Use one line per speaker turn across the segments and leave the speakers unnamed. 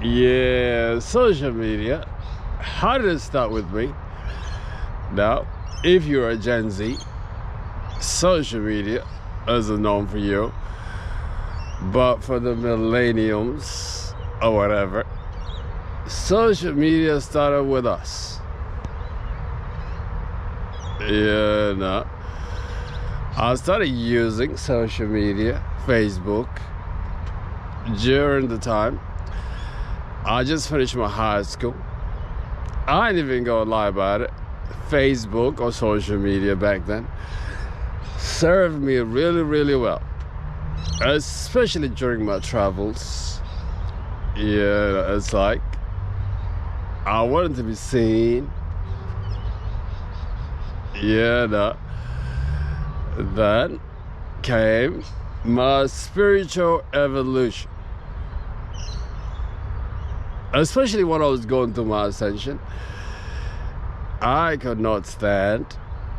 Yeah, social media. How did it start with me? Now, if you're a Gen Z, social media isn't known for you. But for the millenniums or whatever, social media started with us. Yeah, no. I started using social media, Facebook, during the time I just finished my high school. I ain't even gonna lie about it. Facebook or social media back then served me really, really well, especially during my travels. Yeah, it's like I wanted to be seen. Yeah, no. Then came my spiritual evolution. Especially when I was going through my ascension, I could not stand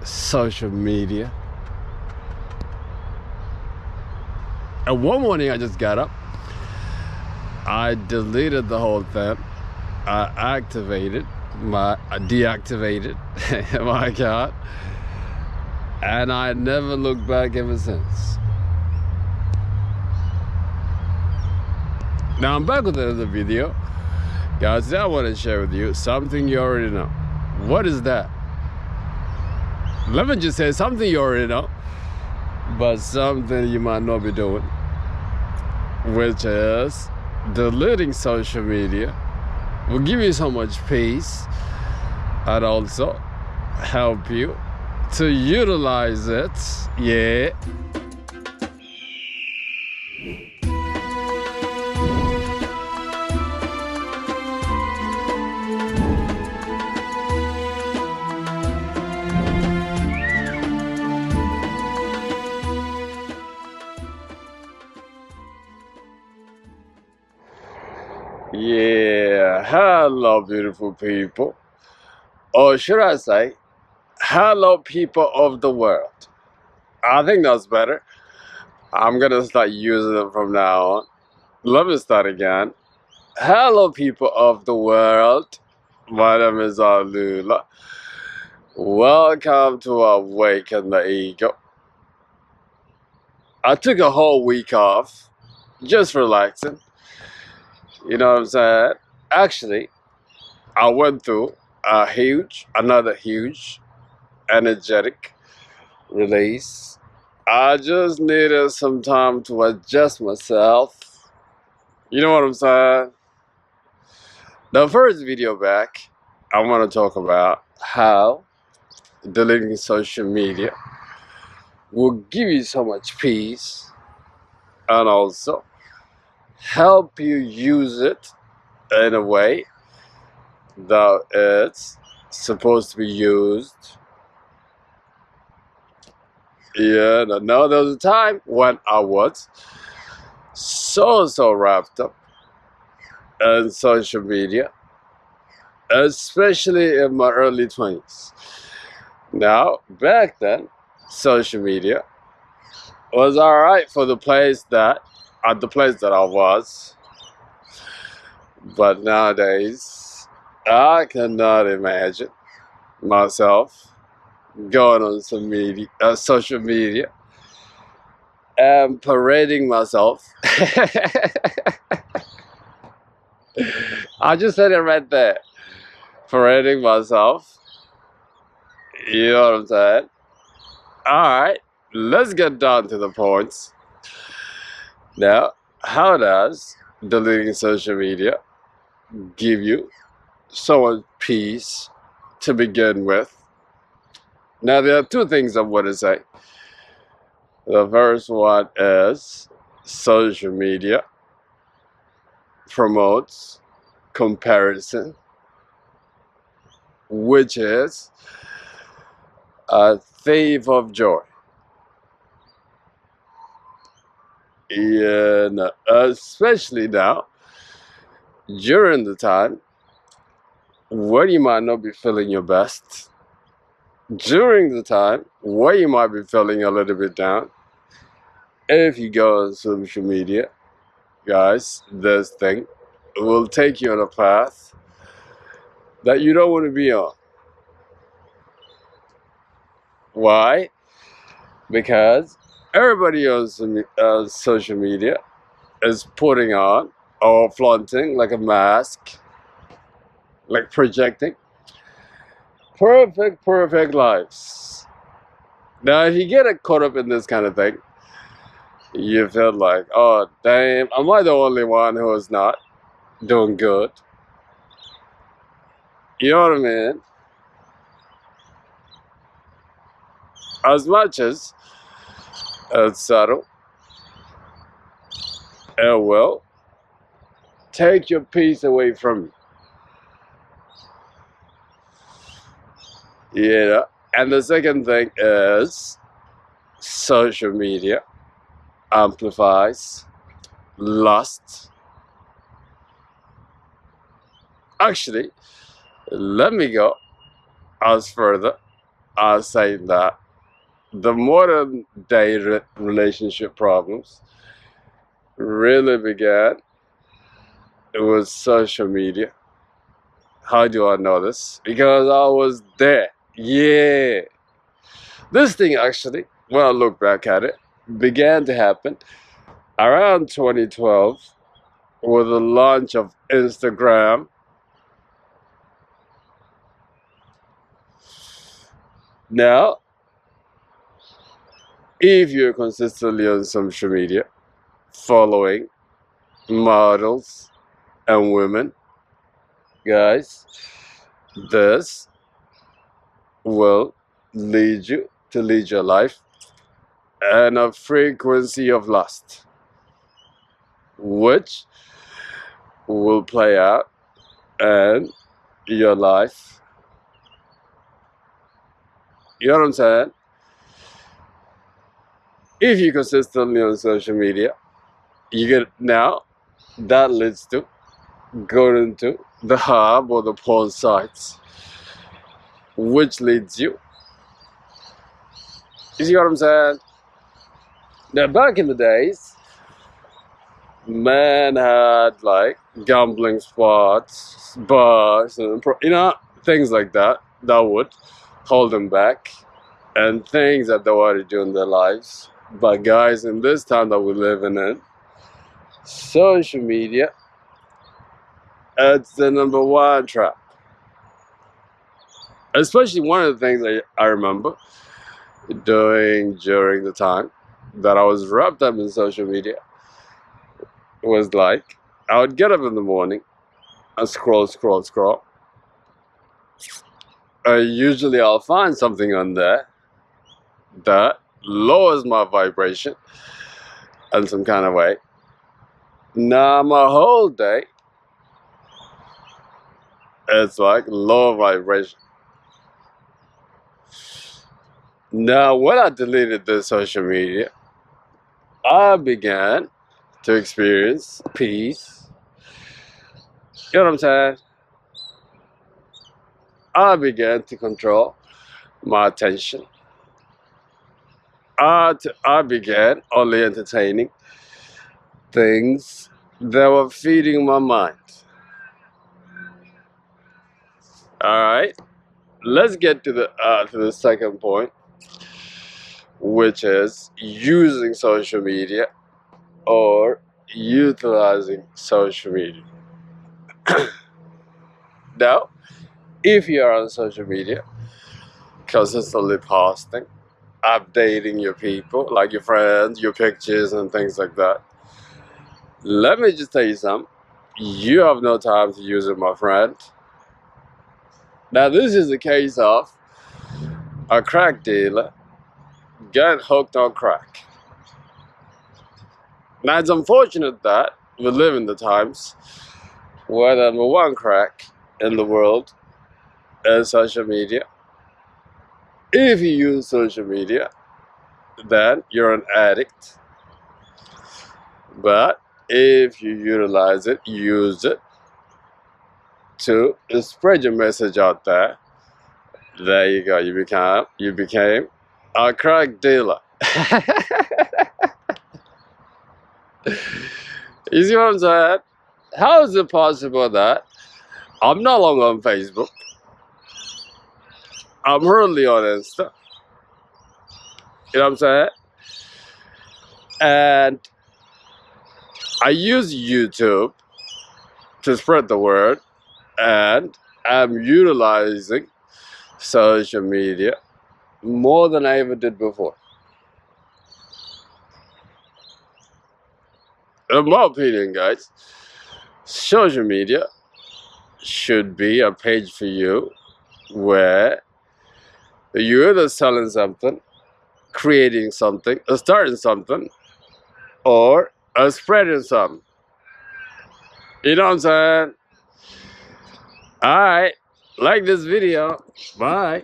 social media. And one morning I just got up, I deleted the whole thing, I deactivated my account, and I never looked back ever since. Now I'm back with another video. Guys, today I want to share with you something you already know. What is that? Let me just say something you already know, but something you might not be doing, which is deleting social media will give you so much peace and also help you to utilize it. Yeah. Yeah, hello beautiful people. Or should I say, hello people of the world. I think that's better. I'm gonna start using it from now on. Let me start again. Hello people of the world. My name is Alula. Welcome to Awaken the Ego. I took a whole week off, just relaxing. You know what I'm saying? Actually, I went through another huge, energetic release. I just needed some time to adjust myself. You know what I'm saying? The first video back, I want to talk about how deleting social media will give you so much peace and also help you use it in a way that it's supposed to be used. Yeah, no, there was a time when I was so wrapped up in social media, especially in my early 20s. Now, back then, social media was alright for the place that I was, but nowadays, I cannot imagine myself going on social media, and parading myself. I just said it right there. Parading myself. You know what I'm saying? Alright, let's get down to the points. Now, how does deleting social media give you so much peace to begin with? Now, there are two things I want to say. The first one is social media promotes comparison, which is a thief of joy. And especially now, during the time when you might not be feeling your best, during the time where you might be feeling a little bit down, if you go on social media, guys, this thing will take you on a path that you don't want to be on. Why? Because everybody on social media is putting on or flaunting like a mask, like projecting perfect lives. Now, if you get caught up in this kind of thing, you feel like, oh, damn, am I the only one who is not doing good? You know what I mean? As much as it's subtle, it will take your peace away from you. Yeah. And the second thing is social media amplifies lust. Actually, let me go as further as saying that the modern day relationship problems really began with social media. How do I know this? Because I was there. Yeah. This thing actually, when I look back at it, began to happen around 2012 with the launch of Instagram. Now, if you're consistently on social media, following models and women, guys, this will lead you to lead your life and a frequency of lust, which will play out in your life. You know what I'm saying? If you consistently on social media, you get now that leads to going to the hub or the porn sites, which leads you. You see what I'm saying? Now, back in the days, man had like gambling spots, bars, and things like that would hold them back, and things that they want to do in their lives. But guys, in this time that we're living in, social media, it's the number one trap. Especially one of the things I remember doing during the time that I was wrapped up in social media was like, I would get up in the morning and scroll. Usually I'll find something on there that lowers my vibration in some kind of way. Now my whole day, it's like low vibration. Now when I deleted the social media, I began to experience peace. You know what I'm saying? I began to control my attention. I began only entertaining things that were feeding my mind. All right, let's get to the second point, which is using social media or utilizing social media. Now, if you are on social media, consistently posting, updating your people, like your friends, your pictures, and things like that, let me just tell you something. You have no time to use it, my friend. Now, this is a case of a crack dealer getting hooked on crack. Now, it's unfortunate that we live in the times where the number one crack in the world is social media. If you use social media, then you're an addict. But if you utilize it, use it to spread your message out there, there you go. You became a crack dealer. You see what I'm saying? How is it possible that I'm no longer on Facebook? I'm hardly on Insta. You know what I'm saying? And I use YouTube to spread the word, and I'm utilizing social media more than I ever did before. In my opinion, guys, social media should be a page for you where you're either selling something, creating something, or starting something, or spreading something. You know what I'm saying? All right, like this video. Bye.